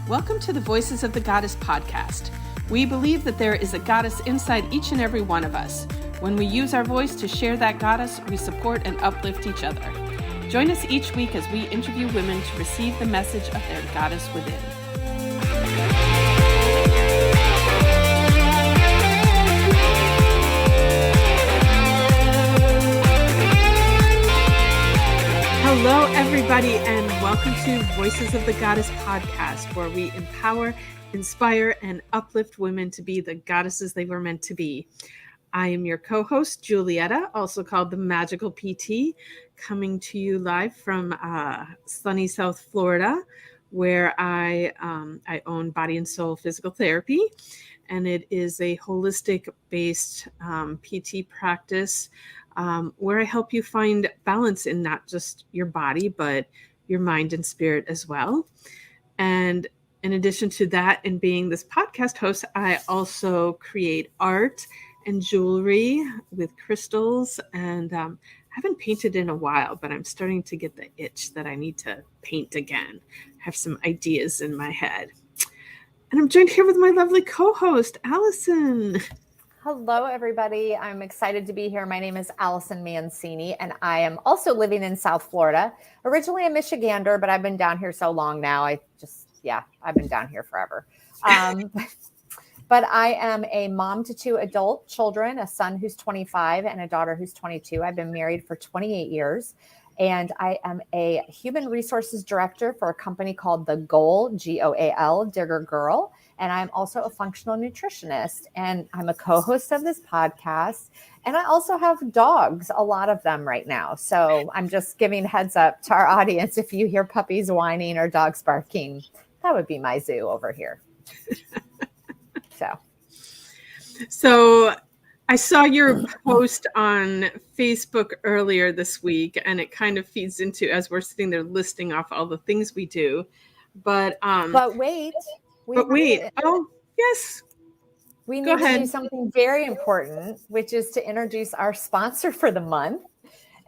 Welcome to the Voices of the Goddess podcast. We believe that there is a goddess inside each and every one of us. When we use our voice to share that goddess, we support and uplift each other. Join us each week as we interview women to receive the message of their goddess within. Hello, everybody, and welcome to Voices of the Goddess podcast, where we empower, inspire, and uplift women to be the goddesses they were meant to be. I am your co-host, Julietta, also called the Magical PT, coming to you live from sunny South Florida, where I own Body and Soul Physical Therapy, and it is a holistic-based PT practice where I help you find balance in not just your body, but your mind and spirit as well. And in addition to that, and being this podcast host, I also create art and jewelry with crystals. And I haven't painted in a while, but I'm starting to get the itch that I need to paint again. I have some ideas in my head. And I'm joined here with my lovely co-host, Allyson. Hello, everybody. I'm excited to be here. My name is Allyson Mancini, and I am also living in South Florida. Originally a Michigander, but I've been down here so long now. I've been down here forever. But I am a mom to two adult children, a son who's 25 and a daughter who's 22. I've been married for 28 years. And I am a human resources director for a company called The Goal, G-O-A-L, Digger Girl. And I'm also a functional nutritionist. And I'm a co-host of this podcast. And I also have dogs, a lot of them right now. So I'm just giving heads up to our audience. If you hear puppies whining or dogs barking, that would be my zoo over here. So I saw your post on Facebook earlier this week, and it kind of feeds into, as we're sitting there listing off all the things we do. But wait. Oh, yes. We need to do something very important, which is to introduce our sponsor for the month.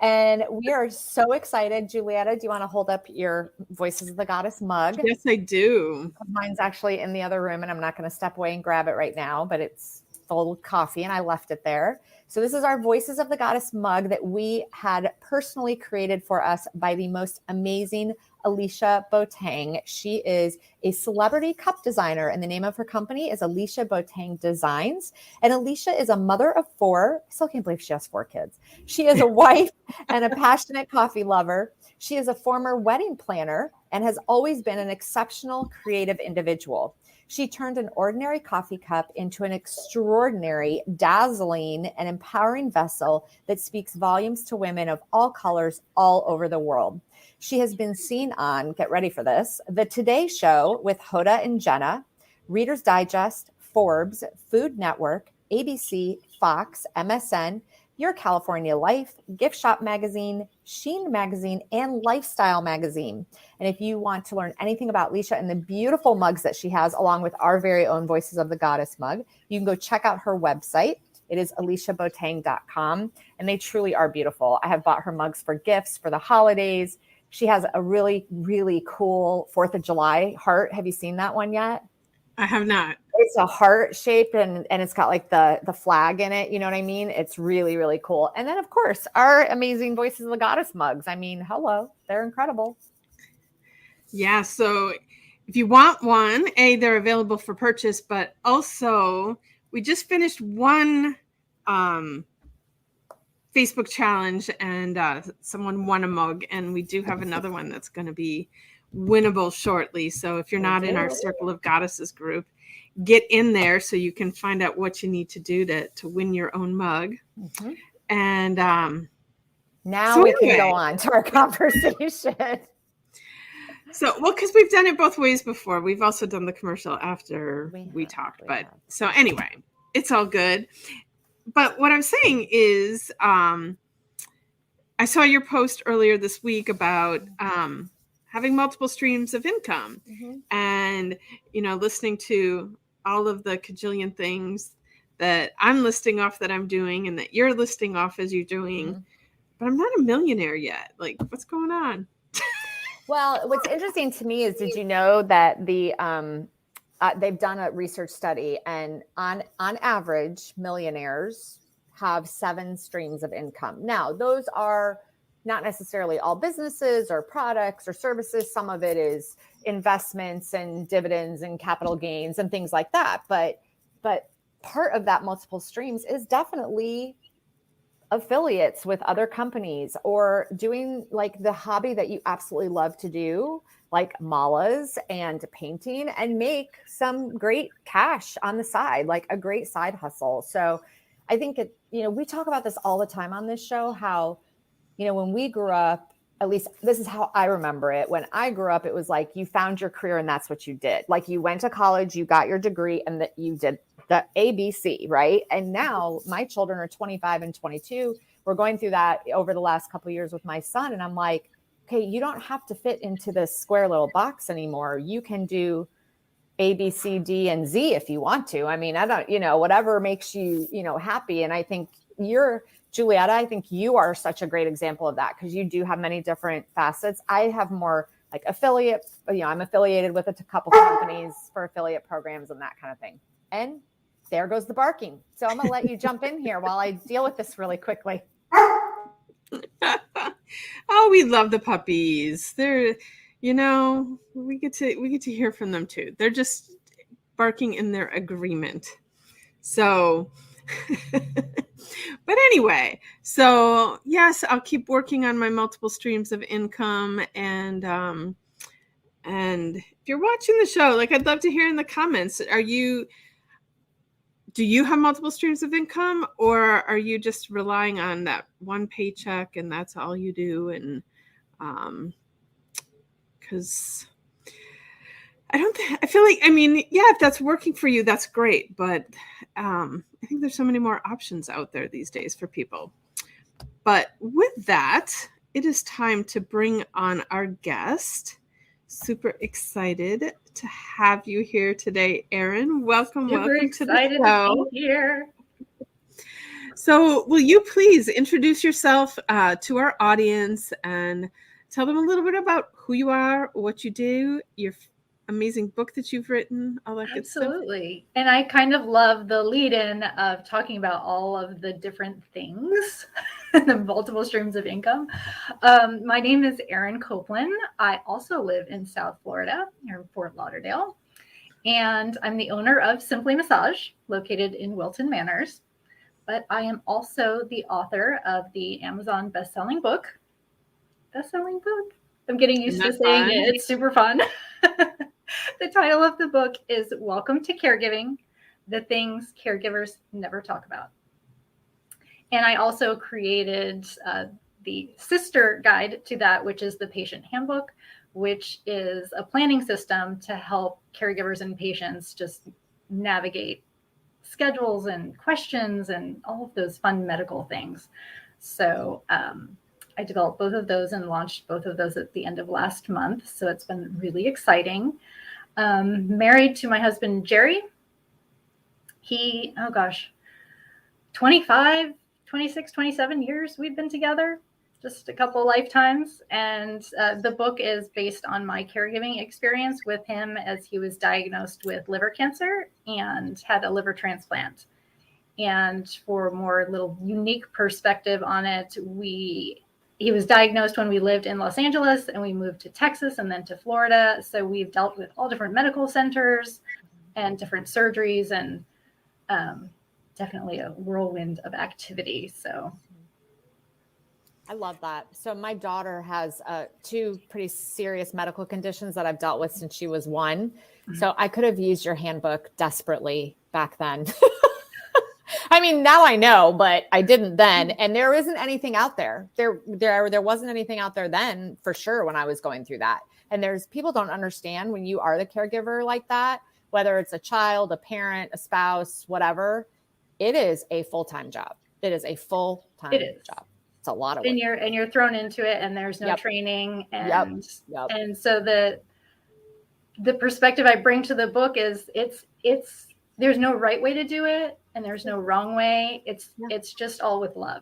And we are so excited. Julietta, do you want to hold up your Voices of the Goddess mug? Yes, I do. Mine's actually in the other room, and I'm not going to step away and grab it right now, but it's full with coffee, and I left it there. So this is our Voices of the Goddess mug that we had personally created for us by the most amazing Aliciaboateng. She is a celebrity cup designer, and the name of her company is aliciaboatengdesigns. And Alicia is a mother of four. I still can't believe she has 4 kids. She is a wife and a passionate coffee lover. She is a former wedding planner and has always been an exceptional creative individual. She turned an ordinary coffee cup into an extraordinary, dazzling, and empowering vessel that speaks volumes to women of all colors all over the world. She has been seen on, get ready for this, The Today Show with Hoda and Jenna, Reader's Digest, Forbes, Food Network, ABC, Fox, MSN, Your California Life, Gift Shop Magazine, Sheen Magazine, and Lifestyle Magazine. And if you want to learn anything about Alicia and the beautiful mugs that she has, along with our very own Voices of the Goddess mug, you can go check out her website. It is aliciaboateng.com, and they truly are beautiful. I have bought her mugs for gifts for the holidays. She has a really, really cool 4th of July heart. Have you seen that one yet? I have not. It's a heart shape, and it's got like the flag in it. You know what I mean? It's really, really cool. And then, of course, our amazing Voices of the Goddess mugs. I mean, hello, they're incredible. Yeah. So if you want one, they're available for purchase, but also we just finished one Facebook challenge, and someone won a mug, and we do have another one that's going to be winnable shortly. So if you're not in our Circle of Goddesses group, get in there so you can find out what you need to do to win your own mug. Mm-hmm. And now we can go on to our conversation. Because we've done it both ways before. We've also done the commercial after we talked. So anyway, it's all good. But what I'm saying is I saw your post earlier this week about having multiple streams of income, mm-hmm. and, listening to all of the cajillion things that I'm listing off that I'm doing and that you're listing off as you're doing, mm-hmm. but I'm not a millionaire yet. Like, what's going on? Well, what's interesting to me is, did you know that they've done a research study, and on average, millionaires have 7 streams of income. Now, those are not necessarily all businesses or products or services. Some of it is investments and dividends and capital gains and things like that. But part of that multiple streams is definitely affiliates with other companies, or doing like the hobby that you absolutely love to do, like malas and painting, and make some great cash on the side, like a great side hustle. So I think we talk about this all the time on this show, how, when we grew up, at least this is how I remember it. When I grew up, it was like you found your career and that's what you did. Like you went to college, you got your degree, and that you did the ABC, right? And now my children are 25 and 22. We're going through that over the last couple of years with my son. And I'm like, okay, you don't have to fit into this square little box anymore. You can do A, B, C, D, and Z if you want to. I mean, I don't, whatever makes you, happy. And I think Julietta, I think you are such a great example of that, because you do have many different facets. I have more like affiliate, I'm affiliated with a couple companies for affiliate programs and that kind of thing. And there goes the barking. So I'm going to let you jump in here while I deal with this really quickly. Oh, we love the puppies. They're, we get to hear from them too. They're just barking in their agreement. So, but anyway, so yes, I'll keep working on my multiple streams of income. And if you're watching the show, like, I'd love to hear in the comments, do you have multiple streams of income, or are you just relying on that one paycheck and that's all you do? And because I feel like, if that's working for you, that's great. But I think there's so many more options out there these days for people. But with that, it is time to bring on our guest. Super excited to have you here today, Erin. Welcome to the show. To be here. So will you please introduce yourself to our audience and tell them a little bit about who you are, what you do, your amazing book that you've written, all that good stuff? Absolutely. And I kind of love the lead-in of talking about all of the different things, the multiple streams of income. My name is Erin Copelan. I also live in South Florida, near Fort Lauderdale. And I'm the owner of Simply Massage, located in Wilton Manors. But I am also the author of the Amazon best-selling book. I'm getting used to saying it. It's super fun. The title of the book is Welcome to Caregiving, the Things Caregivers Never Talk About. And I also created the sister guide to that, which is the Patient Handbook, which is a planning system to help caregivers and patients just navigate schedules and questions and all of those fun medical things. So I developed both of those and launched both of those at the end of last month. So it's been really exciting. Married to my husband, Jerry. He, 25, 26, 27 years we've been together, just a couple lifetimes. And the book is based on my caregiving experience with him as he was diagnosed with liver cancer and had a liver transplant. And for a more little unique perspective on it, he was diagnosed when we lived in Los Angeles, and we moved to Texas and then to Florida. So we've dealt with all different medical centers and different surgeries, and definitely a whirlwind of activity. So I love that. So my daughter has 2 pretty serious medical conditions that I've dealt with since she was 1. Mm-hmm. So I could have used your handbook desperately back then. Now I know, but I didn't then. And there isn't anything out there. There wasn't anything out there then, for sure, when I was going through that. And people don't understand when you are the caregiver like that, whether it's a child, a parent, a spouse, whatever, it is a full-time job. It is a full-time job. It's a lot of work. And you're thrown into it, and there's no training. And and so the perspective I bring to the book is it's there's no right way to do it, and there's no wrong way. It's just all with love.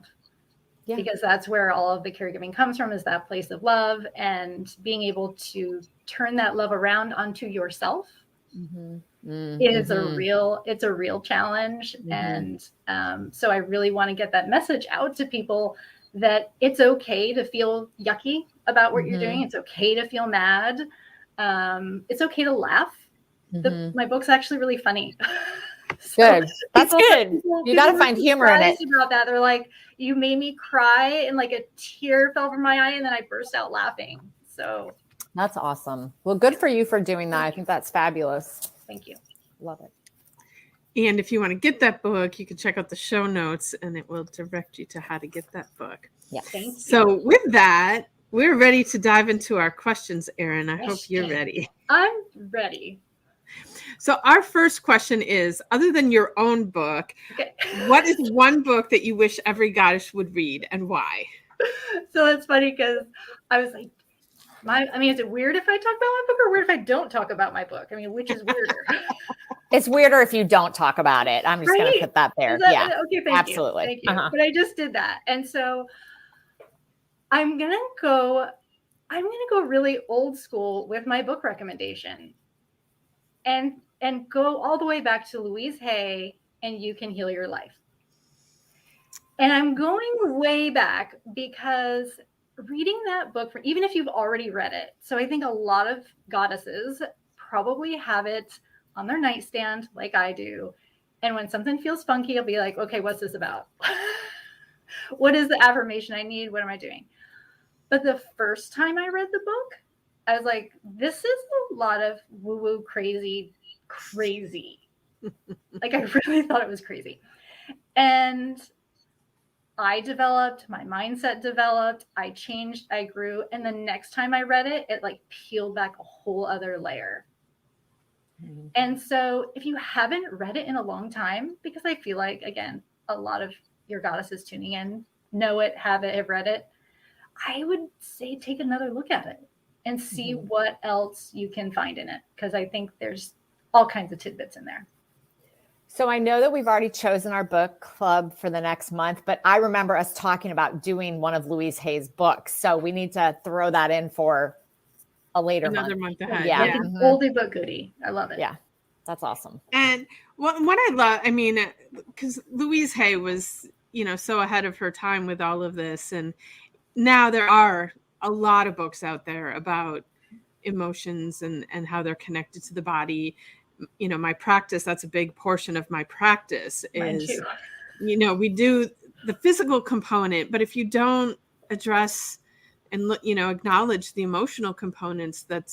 because that's where all of the caregiving comes from, is that place of love, and being able to turn that love around onto yourself is a real challenge. And so I really want to get that message out to people that it's okay to feel yucky about what you're doing. It's okay to feel mad. It's okay to laugh. My book's actually really funny. Good. That's good. You got to find humor in it. About that. They're like, you made me cry, and like a tear fell from my eye, and then I burst out laughing. So that's awesome. Well, good for you for doing that. I think that's fabulous. Thank you. Love it. And if you want to get that book, you can check out the show notes, and it will direct you to how to get that book. Yeah. Thank you. So with that, we're ready to dive into our questions, Erin. I hope you're ready. I'm ready. So our first question is, other than your own book, what is one book that you wish every goddess would read, and why? So it's funny because I was like, is it weird if I talk about my book, or weird if I don't talk about my book? I mean, which is weirder? It's weirder if you don't talk about it. I'm just going to put that there. Okay, thank absolutely. you. Thank you. But I just did that. And so I'm going to go really old school with my book recommendation. And go all the way back to Louise Hay and You Can Heal Your Life. And I'm going way back because reading that book, even if you've already read it, so I think a lot of goddesses probably have it on their nightstand like I do. And when something feels funky, I'll be like, okay, what's this about? What is the affirmation I need? What am I doing? But the first time I read the book, I was like, this is a lot of woo-woo crazy. Like, I really thought it was crazy. And I developed, my mindset developed, I changed, I grew. And the next time I read it, it like peeled back a whole other layer. And so if you haven't read it in a long time, because I feel like, again, a lot of your goddesses tuning in know it, have read it, I would say take another look at it and see what else you can find in it. Because I think there's all kinds of tidbits in there. So I know that we've already chosen our book club for the next month, but I remember us talking about doing one of Louise Hay's books. So we need to throw that in for a later month ahead. Yeah. Like an oldie but goodie. I love it. Yeah. That's awesome. And what I love, I mean, because Louise Hay was, so ahead of her time with all of this. And now there are a lot of books out there about emotions and how they're connected to the body. My practice, that's a big portion of my practice is, we do the physical component, but if you don't address and look, acknowledge the emotional components that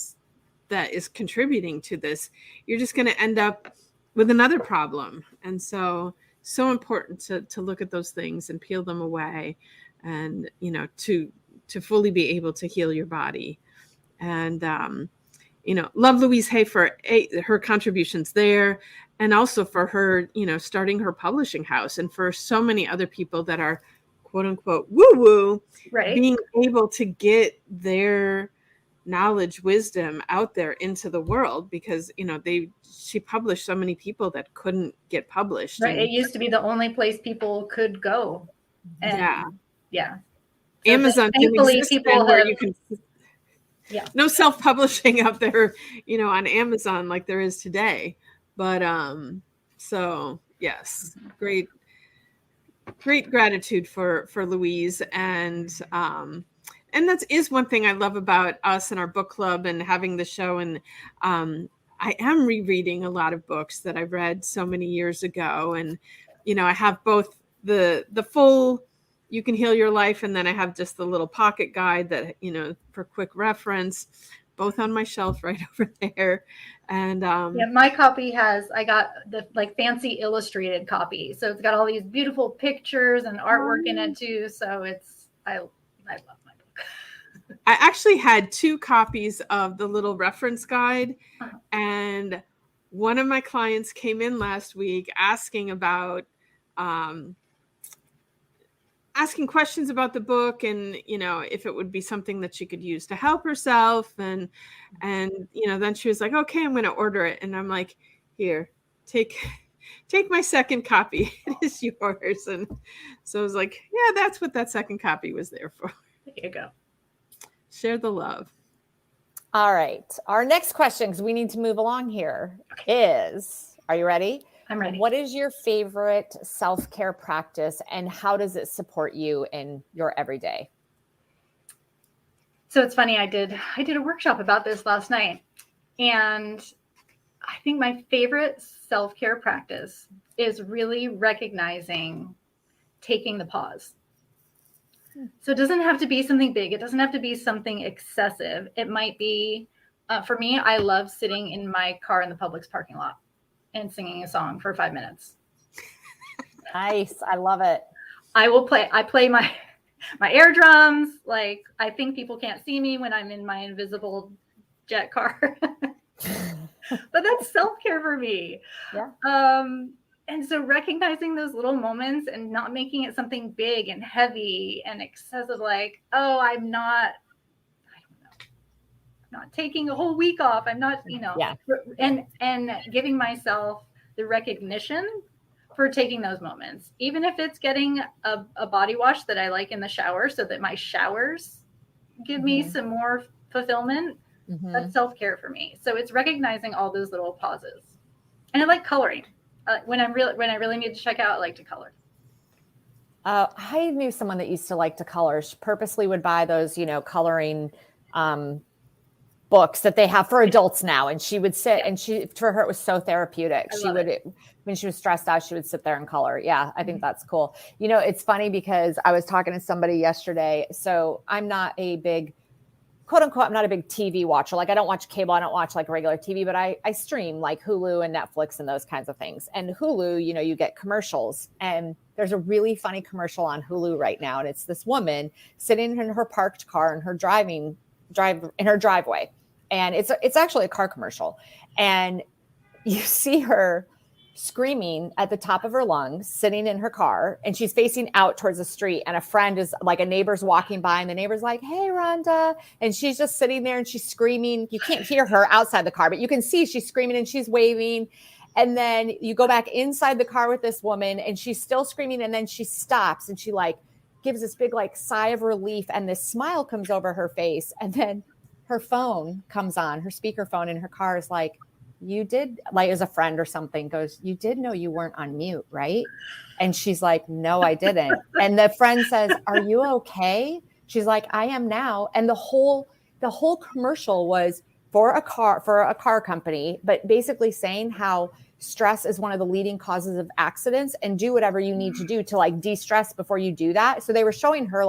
is contributing to this, you're just going to end up with another problem. And so important to look at those things and peel them away and, to fully be able to heal your body. And, love Louise Hay for her contributions there, and also for her, starting her publishing house, and for so many other people that are quote unquote woo-woo, being able to get their knowledge, wisdom out there into the world, because, she published so many people that couldn't get published. Right. It used to be the only place people could go. And yeah. So Amazon thankfully people where have, you can no self-publishing out there, on Amazon like there is today. But so yes, great gratitude for Louise. And that is one thing I love about us and our book club and having the show. And I am rereading a lot of books that I read so many years ago. And, I have both the full You Can Heal Your Life, and then I have just the little pocket guide that, for quick reference, both on my shelf right over there. And my copy I got the fancy illustrated copy. So it's got all these beautiful pictures and artwork in it too. So I love my book. I actually had 2 copies of the little reference guide, and one of my clients came in last week asking about asking questions about the book, and if it would be something that she could use to help herself, and then she was like, okay, I'm going to order it. And I'm like, here, take take my second copy. It is yours. And so I was like, yeah, that's what that second copy was there for. There you go. Share the love. All right. Our next question, because we need to move along here, is, are you ready? I'm ready. What is your favorite self-care practice and how does it support you in your everyday? So it's funny, I did a workshop about this last night, and I think my favorite self-care practice is really recognizing taking the pause. So it doesn't have to be something big. It doesn't have to be something excessive. It might be, for me, I love sitting in my car in the Publix parking lot and singing a song for 5 minutes. Nice. I love it. I play my air drums. Like, I think people can't see me when I'm in my invisible jet car. But that's self-care for me. Yeah. And so recognizing those little moments and not making it something big and heavy and excessive, like, oh, I'm not taking a whole week off. I'm not, Yeah. And giving myself the recognition for taking those moments, even if it's getting a body wash that I like in the shower so that my showers give me some more fulfillment. That's self-care for me. So it's recognizing all those little pauses. And I like coloring. When I really need to check out, I like to color. I knew someone that used to like to color. She purposely would buy those, coloring books that they have for adults now. And she would sit and for her, it was so therapeutic. When she was stressed out, she would sit there and color. Yeah, I think that's cool. It's funny because I was talking to somebody yesterday. So I'm not a big, quote unquote, I'm not a big TV watcher. Like I don't watch cable. I don't watch like regular TV, but I stream like Hulu and Netflix and those kinds of things. And Hulu, you get commercials, and there's a really funny commercial on Hulu right now. And it's this woman sitting in her parked car in her driveway. And it's actually a car commercial. And you see her screaming at the top of her lungs, sitting in her car, and she's facing out towards the street. And a neighbor's walking by, and the neighbor's like, "Hey, Rhonda." And she's just sitting there and she's screaming. You can't hear her outside the car, but you can see she's screaming and she's waving. And then you go back inside the car with this woman and she's still screaming. And then she stops and she gives this big sigh of relief, and this smile comes over her face. And then her phone comes on, her speakerphone in her car is like, "You did," as a friend or something, goes, "You did know you weren't on mute, right?" And she's like, "No, I didn't." And the friend says, "Are you okay?" She's like, "I am now." And the whole commercial was for a car company, but basically saying how stress is one of the leading causes of accidents, and do whatever you need to do to de-stress before you do that. So they were showing her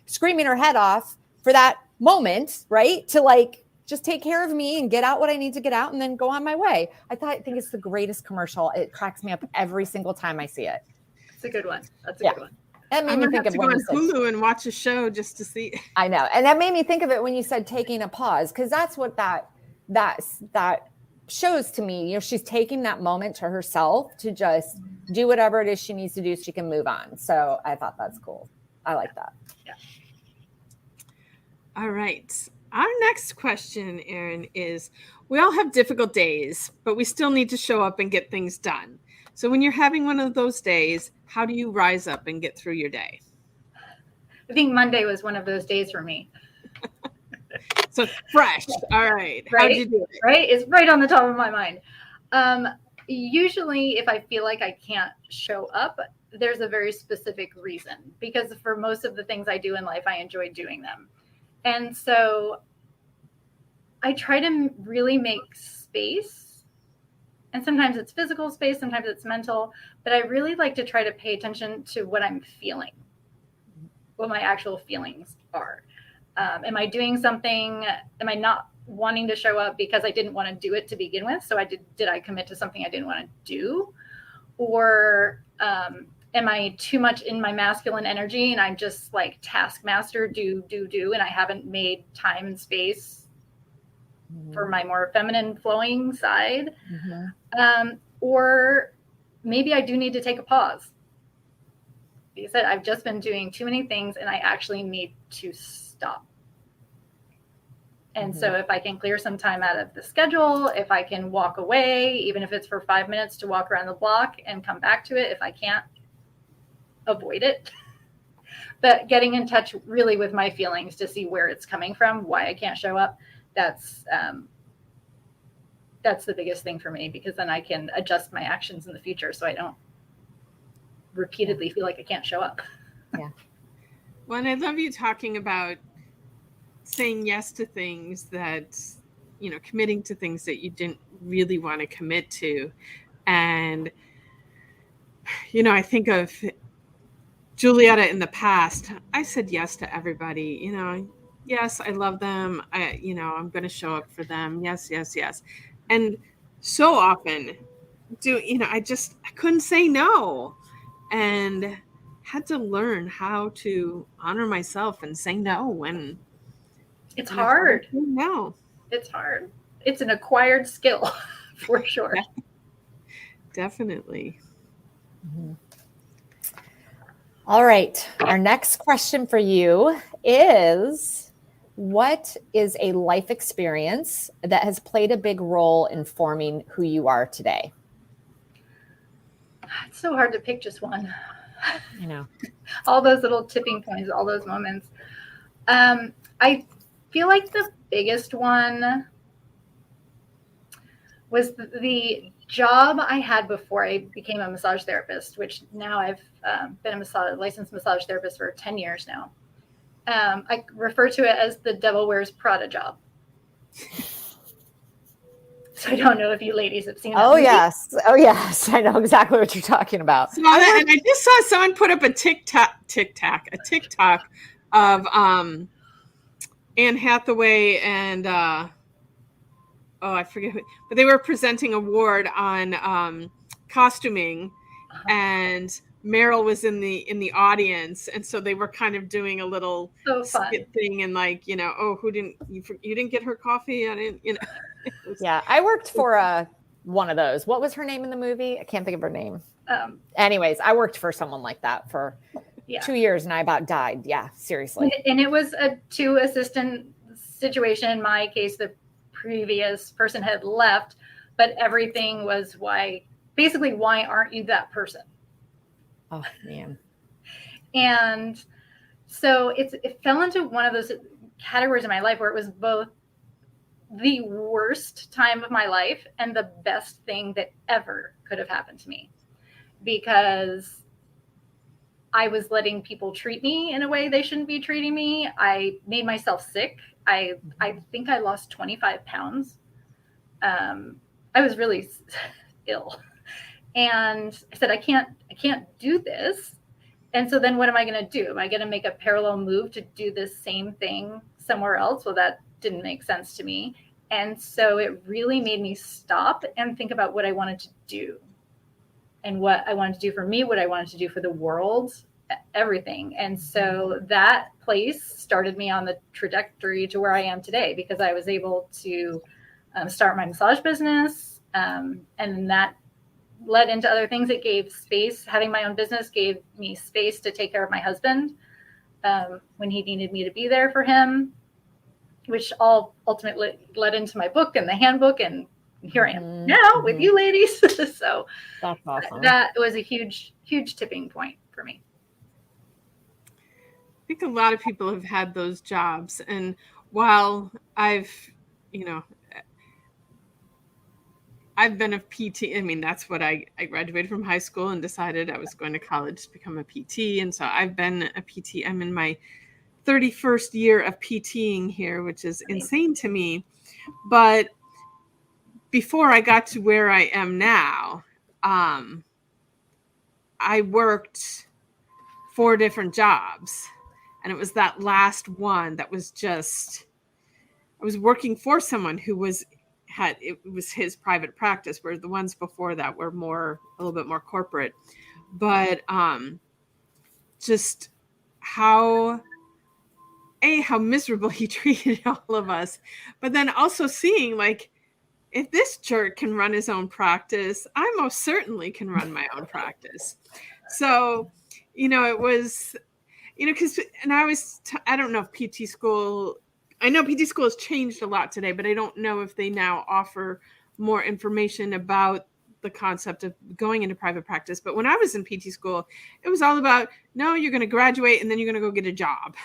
screaming her head off for that moment, right? To just take care of me and get out what I need to get out and then go on my way. I think it's the greatest commercial. It cracks me up every single time I see it. It's a good one. That's a good one. That made me think of when you said Hulu and watch a show just to see. I know. And that made me think of it when you said taking a pause, because that's what that shows to me. She's taking that moment to herself to just do whatever it is she needs to do so she can move on. So I thought that's cool. I like that. Yeah. All right. Our next question, Erin, is we all have difficult days, but we still need to show up and get things done. So when you're having one of those days, how do you rise up and get through your day? I think Monday was one of those days for me. So fresh. All right. How'd you do it? Right? It's right on the top of my mind. Usually if I feel like I can't show up, there's a very specific reason, because for most of the things I do in life, I enjoy doing them. And so I try to really make space, and sometimes it's physical space, sometimes it's mental, but I really like to try to pay attention to what I'm feeling, what my actual feelings are. Am I doing something? Am I not wanting to show up because I didn't want to do it to begin with? So did I commit to something I didn't want to do? Or am I too much in my masculine energy and I'm just taskmaster, do, and I haven't made time and space for my more feminine flowing side? Or maybe I do need to take a pause. Like I said, I've just been doing too many things and I actually need to stop And so if I can clear some time out of the schedule, if I can walk away, even if it's for 5 minutes to walk around the block and come back to it, if I can't avoid it. But getting in touch really with my feelings to see where it's coming from, why I can't show up, that's the biggest thing for me, because then I can adjust my actions in the future so I don't repeatedly feel like I can't show up. Yeah. Well, and I love you talking about saying yes to things that, committing to things that you didn't really want to commit to. And, I think of Julietta in the past. I said yes to everybody, yes, I love them. I'm going to show up for them. Yes, yes, yes. And so often I couldn't say no, and had to learn how to honor myself and say no when it's hard. No, it's hard. It's an acquired skill for sure. Yeah, definitely. Mm-hmm. All right. Our next question for you is, what is a life experience that has played a big role in forming who you are today? It's so hard to pick just one. I know. All those little tipping points, all those moments. I feel like the biggest one was the job I had before I became a massage therapist, which now I've been a licensed massage therapist for 10 years now. I refer to it as the Devil Wears Prada job. So I don't know if you ladies have seen that movie. Yes. Oh, yes. I know exactly what you're talking about. And I just saw someone put up a TikTok of Anne Hathaway and I forget who, but they were presenting an award on costuming, and Meryl was in the audience, and so they were kind of doing a little skit thing, and who didn't you didn't get her coffee? I didn't, Yeah, I worked for one of those. What was her name in the movie? I can't think of her name. Anyways, I worked for someone like that for 2 years, and I about died. Yeah, seriously. And it was a 2 assistant situation. In my case, the previous person had left, but everything was why aren't you that person? Oh man. And so it fell into one of those categories in my life where it was both the worst time of my life and the best thing that ever could have happened to me, because I was letting people treat me in a way they shouldn't be treating me. I made myself sick. I think I lost 25 pounds. I was really ill, and I said, I can't do this. And so then what am I going to do? Am I going to make a parallel move to do this same thing somewhere else? Well, that didn't make sense to me. And so it really made me stop and think about what I wanted to do, and what I wanted to do for me, what I wanted to do for the world, everything. And so that place started me on the trajectory to where I am today, because I was able to start my massage business. And that led into other things. It gave space. Having my own business gave me space to take care of my husband when he needed me to be there for him, which all ultimately led into my book and the handbook. And here I am now with you ladies. So that's awesome. That was a huge, huge tipping point for me. I think a lot of people have had those jobs. And while I've been a PT. I mean, that's what I graduated from high school and decided I was going to college to become a PT. And so I've been a PT. I'm in my 31st year of PTing here, which is insane to me. But before I got to where I am now, I worked 4 different jobs. And it was that last one that was just, I was working for someone who was his private practice, where the ones before that were a little bit more corporate. But just how miserable he treated all of us, but then also seeing, like, if this jerk can run his own practice, I most certainly can run my own practice. So, it was, because, and I don't know if PT school I know PT school has changed a lot today, but I don't know if they now offer more information about the concept of going into private practice. But when I was in PT school, it was all about, no, you're going to graduate and then you're going to go get a job.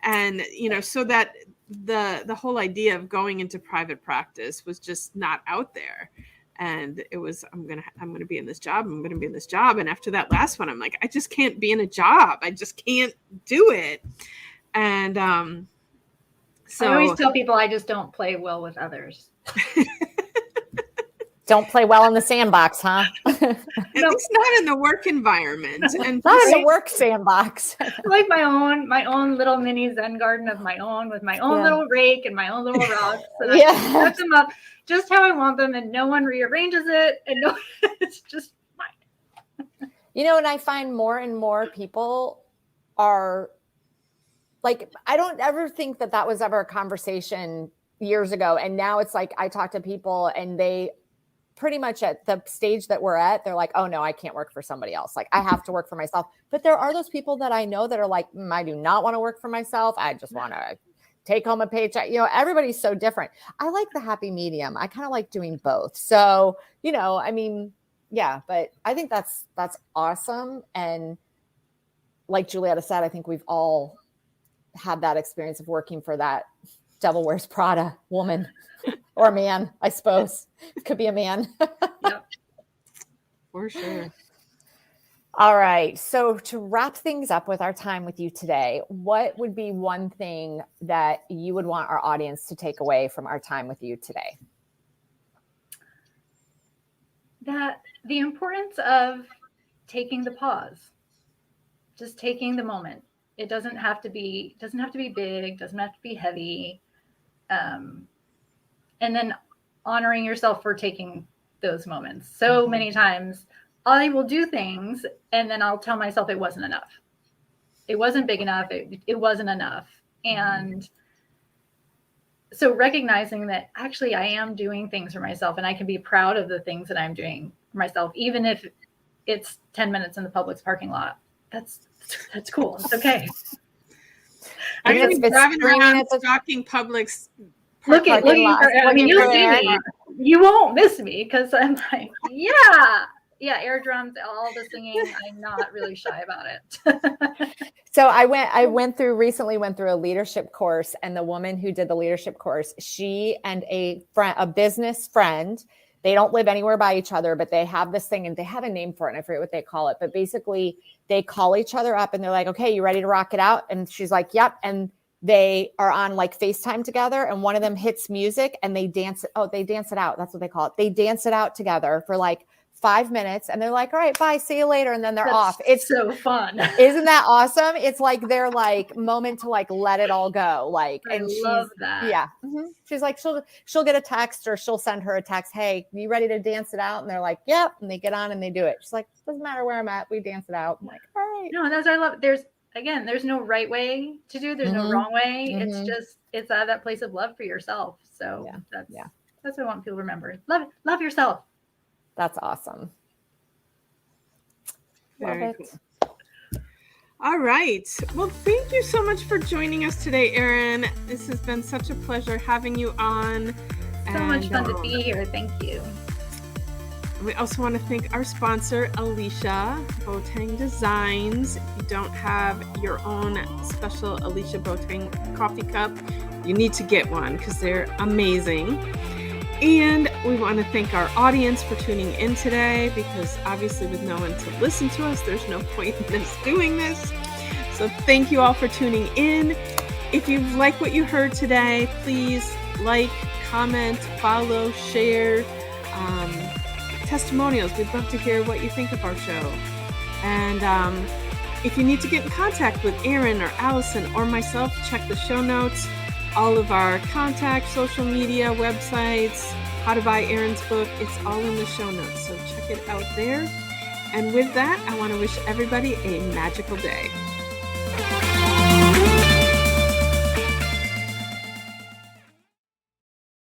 And, so that the whole idea of going into private practice was just not out there. And it was, I'm going to be in this job. I'm going to be in this job. And after that last one, I'm like, I just can't be in a job. I just can't do it. And, so I always tell people I just don't play well with others. Don't play well in the sandbox, huh? At least not in the work environment. And not in the work sandbox. Like my own little mini Zen garden of my own, with my own little rake and my own little rocks. And I set them up just how I want them, and no one rearranges it. And it's just fine. And I find more and more people are like, I don't ever think that was ever a conversation years ago. And now it's like, I talk to people and they pretty much at the stage that we're at, they're like, oh no, I can't work for somebody else. Like I have to work for myself. But there are those people that I know that are like, I do not want to work for myself. I just want to take home a paycheck. Everybody's so different. I like the happy medium. I kind of like doing both. So, but I think that's awesome. And like Julietta said, I think we've all had that experience of working for that Devil Wears Prada woman or man, I suppose. It could be a man. Yep. For sure. All right. So to wrap things up with our time with you today, what would be one thing that you would want our audience to take away from our time with you today? That the importance of taking the pause, just taking the moment. It doesn't have to be big, doesn't have to be heavy. And then honoring yourself for taking those moments. So many times I will do things and then I'll tell myself it wasn't enough. It wasn't big enough. It wasn't enough. And so recognizing that actually I am doing things for myself and I can be proud of the things that I'm doing for myself, even if it's 10 minutes in the Publix parking lot. That's cool. It's okay. I'm going to be driving around stalking Publix. Looking you'll see me. You won't miss me because I'm like, air drums, all the singing. I'm not really shy about it. So I recently went through a leadership course, and the woman who did the leadership course, she and a business friend, they don't live anywhere by each other, but they have this thing and they have a name for it. And I forget what they call it, but basically they call each other up and they're like, okay, you ready to rock it out? And she's like, yep. And they are on like FaceTime together and one of them hits music and they dance it. Oh, they dance it out. That's what they call it. They dance it out together for like 5 minutes and they're like, all right, bye, see you later. And then they're off. It's so fun. Isn't that awesome? It's like their like moment to like let it all go. Like, I love that. Yeah. Mm-hmm. She's like, she'll get a text or she'll send her a text. Hey, you ready to dance it out? And they're like, yep. And they get on and they do it. She's like, doesn't matter where I'm at. We dance it out. I'm like, all right. No, that's what I love. There's no right way to do. There's no wrong way. Mm-hmm. It's out of that place of love for yourself. So that's what I want people to remember. Love yourself. That's awesome. Very cool. All right. Well, thank you so much for joining us today, Erin. This has been such a pleasure having you on. So much fun to be here. Thank you. We also want to thank our sponsor, aliciaboatengdesigns. If you don't have your own special Alicia Boateng coffee cup, you need to get one because they're amazing. And we want to thank our audience for tuning in today because obviously with no one to listen to us, there's no point in us doing this. So thank you all for tuning in. If you like what you heard today, please like, comment, follow, share, testimonials. We'd love to hear what you think of our show. And if you need to get in contact with Erin or Allyson or myself, check the show notes. All of our contact, social media, websites, how to buy Erin's book, it's all in the show notes. So check it out there. And with that, I want to wish everybody a magical day.